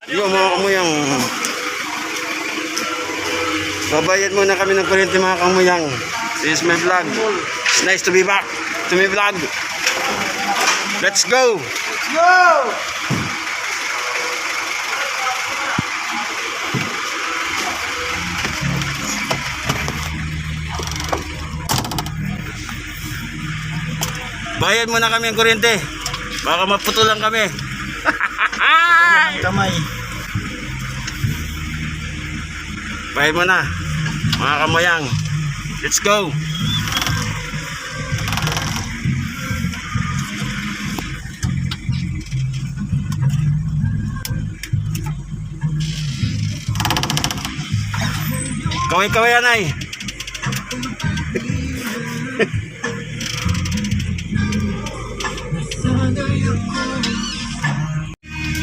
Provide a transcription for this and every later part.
Yung mga kamuyang. Babayad muna kami ng kuryente mga kamuyang. This is my vlog. It's nice to be back to my vlog. Let's go! Let's go! Bayad muna kami ng kuryente. Baka maputulan kami. Kamay. Bayad muna. Mga kamuyang. Let's go! Kaway-kaway yan ay.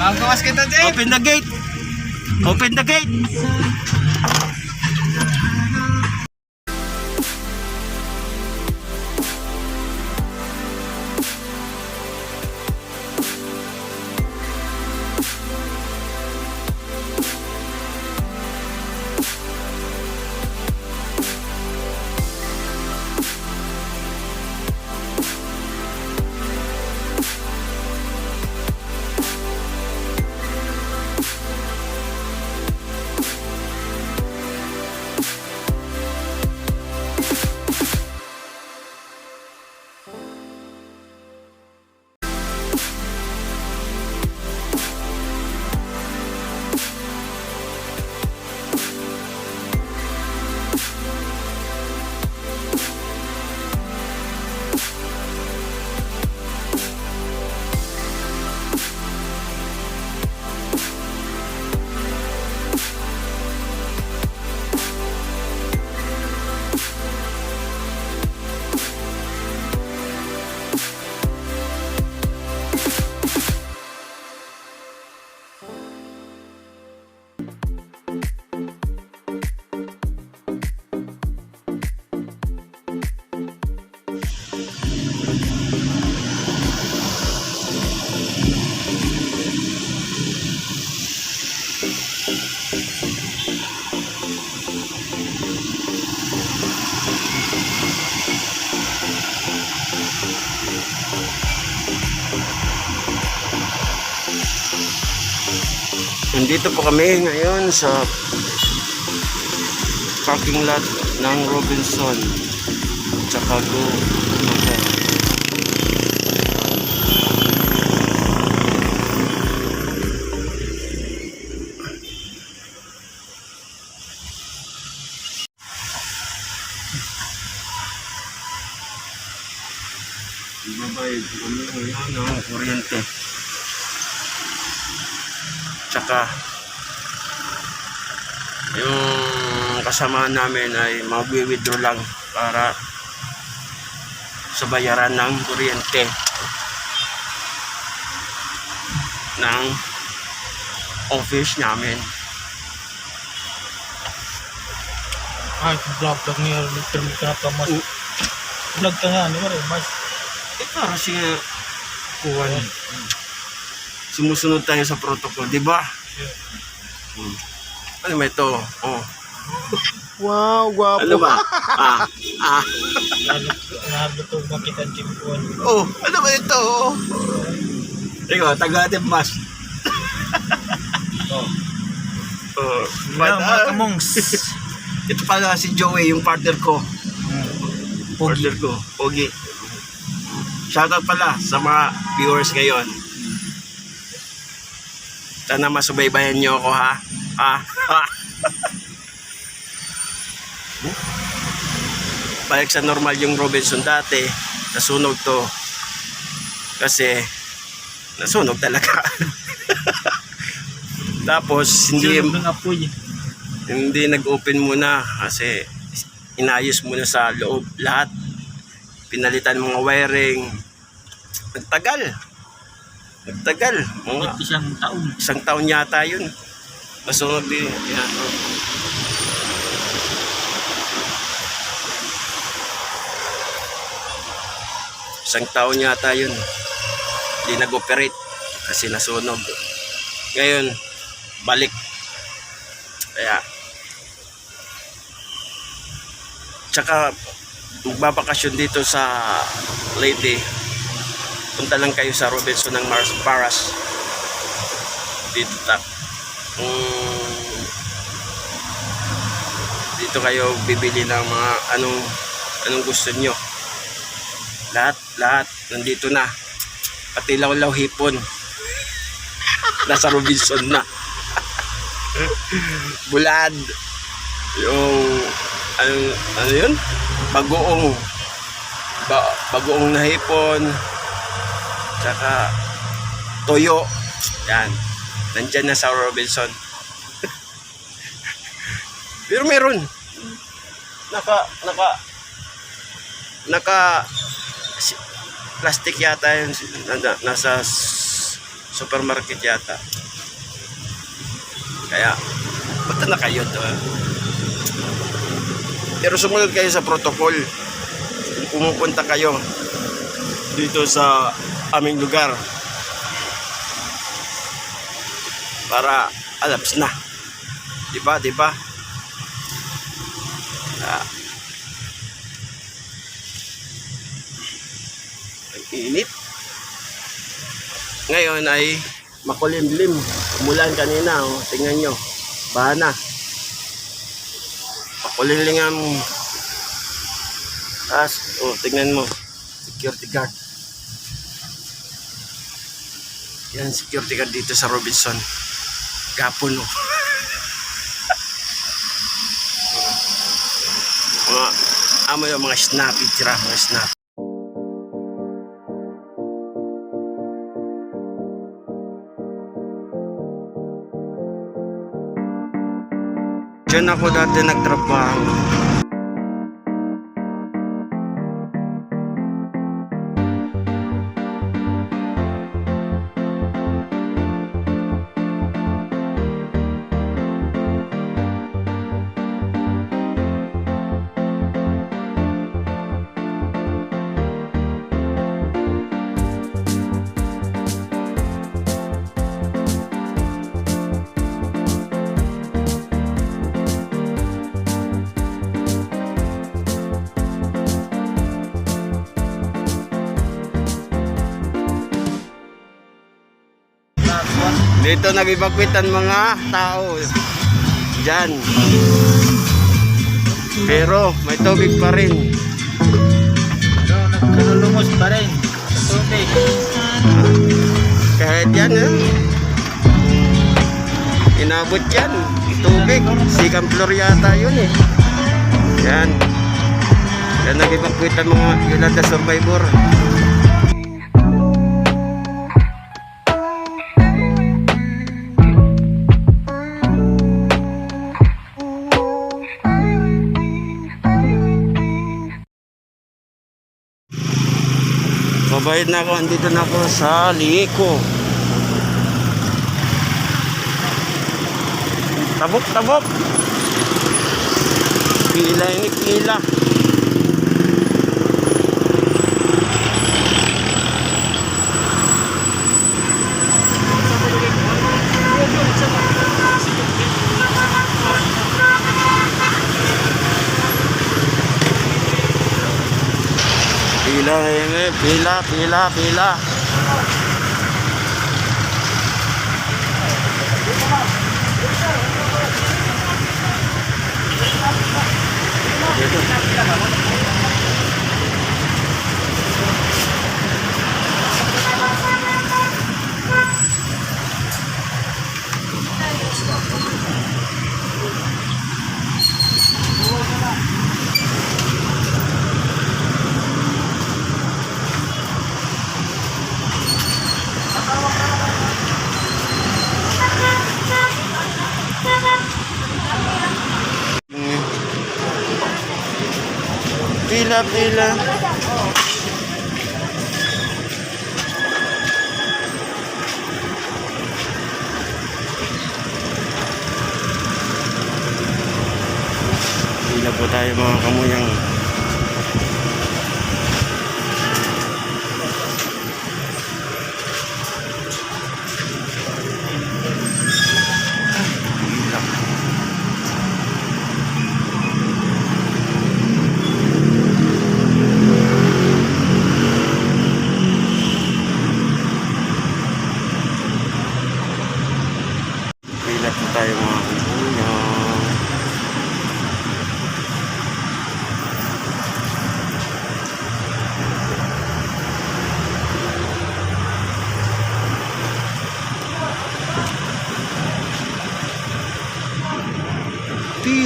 Magawas kita, Jay. Open the gate. Open the gate. Nandito po kami ngayon sa parking lot ng Robinson tsaka Go Motor. Babayad kami ngayon ng kuryente. Tsaka yung kasama namin ay mag-withdraw lang para sa bayaran ng kuryente ng office namin. Ay, vlog niya. Termik ka na ka, mas. Vlog ka nga, ano rin, mas. Para siya kuwan. Sumusunod tayo sa protocol, di ba? Ano ba ito? Oh. Wow, guwapo. Ano ba? Nalutog makita ang chimpuan. Oh, ano ba ito? Ikaw, taga-atip mas. Oh. Oh, Mga kamongs. Ito pala si Joey, yung partner ko. Partner ko, Pogi. Shoutout pala sa mga viewers ngayon. Sana masubaybayan nyo ako, ha? Balik sa normal yung Robinson dati. Nasunog to. Kasi nasunog talaga. Tapos hindi nag-open muna kasi inayos muna sa loob lahat. Pinalitan mga wiring. Nagtagal. Mga isang taon yata yun. Nasunog din. Yan. Isang taon yata yun. Hindi nag-operate kasi nasunog. Ngayon, balik. Kaya, tsaka magbabakasyon dito sa Leyte, punta lang kayo sa Robinson ng Mars Paras. Dito dito kayo bibili ng mga anong gusto nyo. Lahat nandito na. Pati lawlaw hipon nasa Robinson na. Bulad, yung ano yun, bagoong na hipon, tsaka toyo, yan, nandyan na sa Robinson. Pero meron naka plastic yata yun, nasa supermarket yata. Kaya punta na kayo doon. Pero sumunod kayo sa protocol kung pumupunta kayo dito sa aming lugar para alaps na, diba? Ang init ngayon ay makulimlim. Umulan kanina, oh. Tingnan nyo, bahana, makulimlingan. Tingnan mo, security guard. Yan, security guard dito sa Robinson. Gapon, oh. Mga snappy, tira, mga snappy. Diyan ako dati nagtrabaho. Dito nag-ibagwitan mga tao dyan, pero may tubig pa rin. Nagkalulumos pa rin sa tubig. Kahit yan, inabot yan tubig. Second floor yata yun eh. Yan nag-ibagwitan mga Yolanda survivor. Babayad na ako, andito na ako sa Lieko. Tabok. Pila ini pila. Pila. Pila. Pila po tayo mga kamuyang.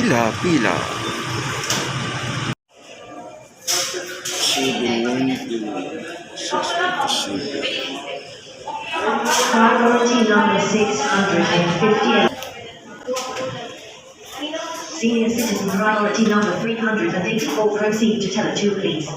Pila. 790, 657. Priority number 658. Senior citizen priority number 384. Proceed to teller 2, please.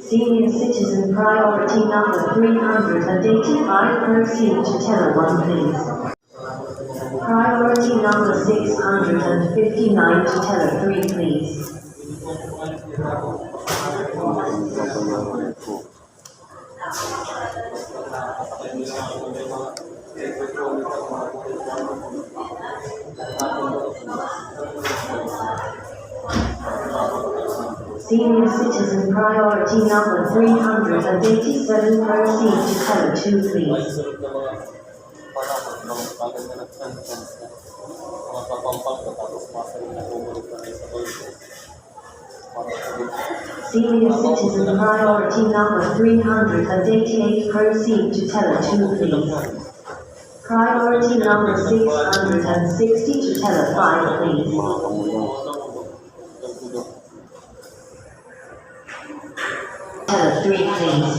Senior citizen priority number 385. Proceed to teller 1, please. Priority number 659 to teller 3, please. Senior citizen priority number 387. Proceed to teller 2, please. Senior citizen priority number 388. Proceed to teller 2, please. Priority number 660 to teller 5, please. Teller 3, please.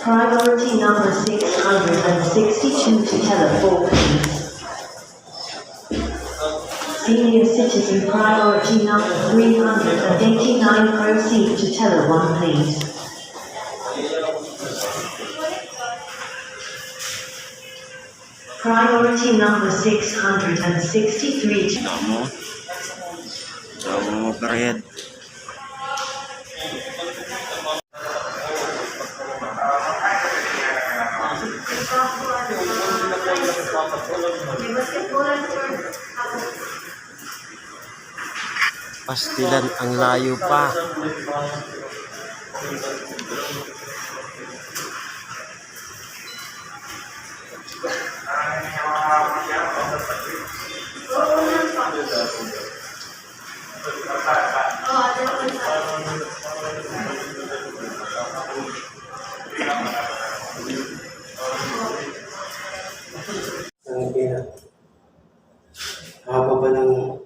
Priority number 662 to teller 4, please. Senior citizen priority number 389. Proceed to teller 1, please. Priority number 663 to Damo period. Pastilan ang layo pa. Haba pa ng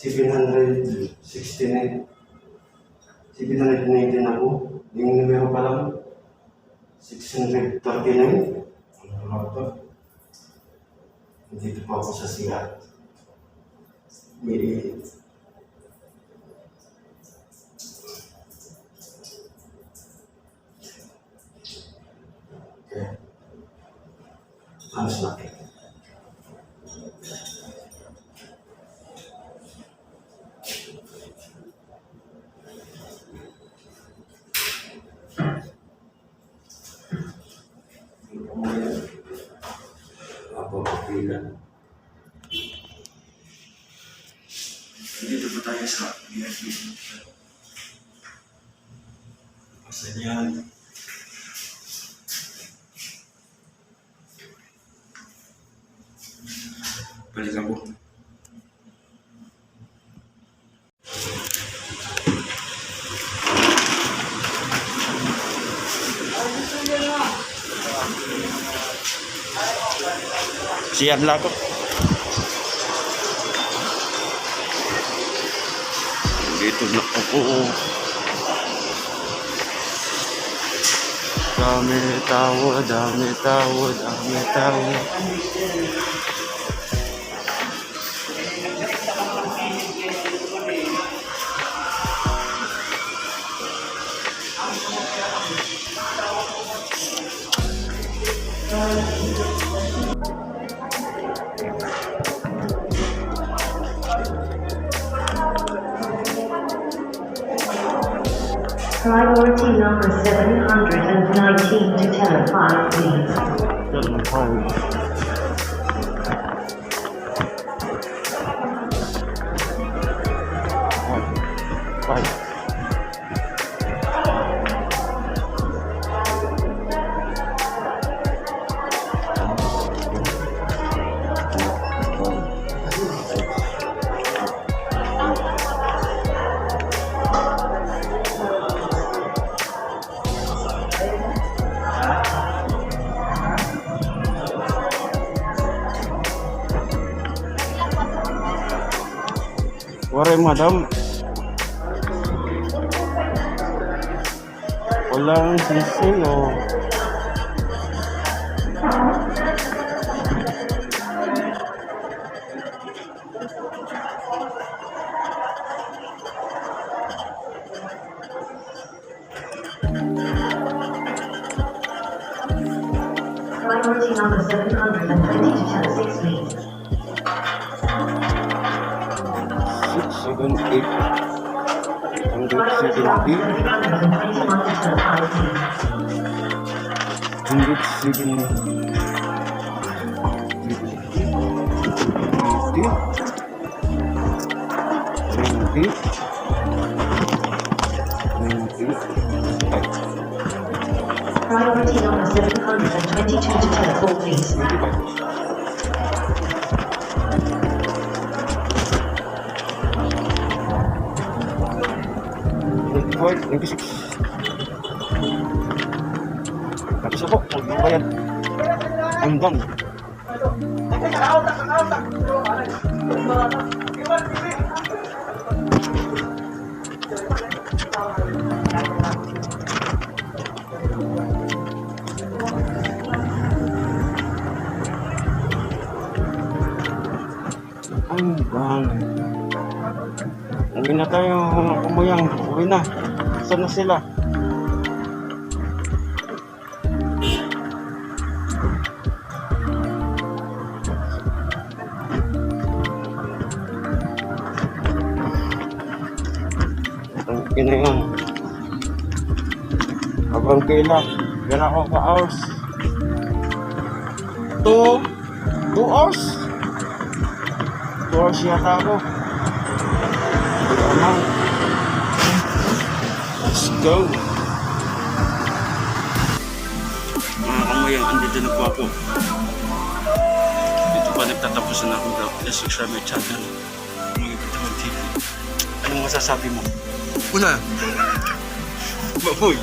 769. 719 ako. Yung numero pa lang, 639. Ano ba? Dito pa ako sa siya. May okay. Mas laki. Pila. Dito pa tayo sa VIP. Pasanyan. Balik ako. Siyan lang ako. Dito na ako. Dami tao, dami tao, dami tao. Priority number 719 to Teller 5, please. Waray madam. Walang sisig o. Priority number 720 to Teller 6, please. 6, 7, 8. Ang Priority number 721 to Teller 5, please. 100, 20, 20, 20, Priority number 722 to Teller 4, please. 25, 26. Tapos ako, magbabayad. I'm done. I'm done. Uwi na tayo, mga kumayang. Uwi na. Saan na sila? Ang ina yun. Abang kailan. Yan ako ka hours. 2 hours. 2 hours yata ako. Hindi ko alam. Let's go. Mga kamayang, andito na po ako. Dito pa nagtatapos na akong vlog. Please subscribe my channel. Mga Katawan TV. Anong masasabi mo? Una. Baboy.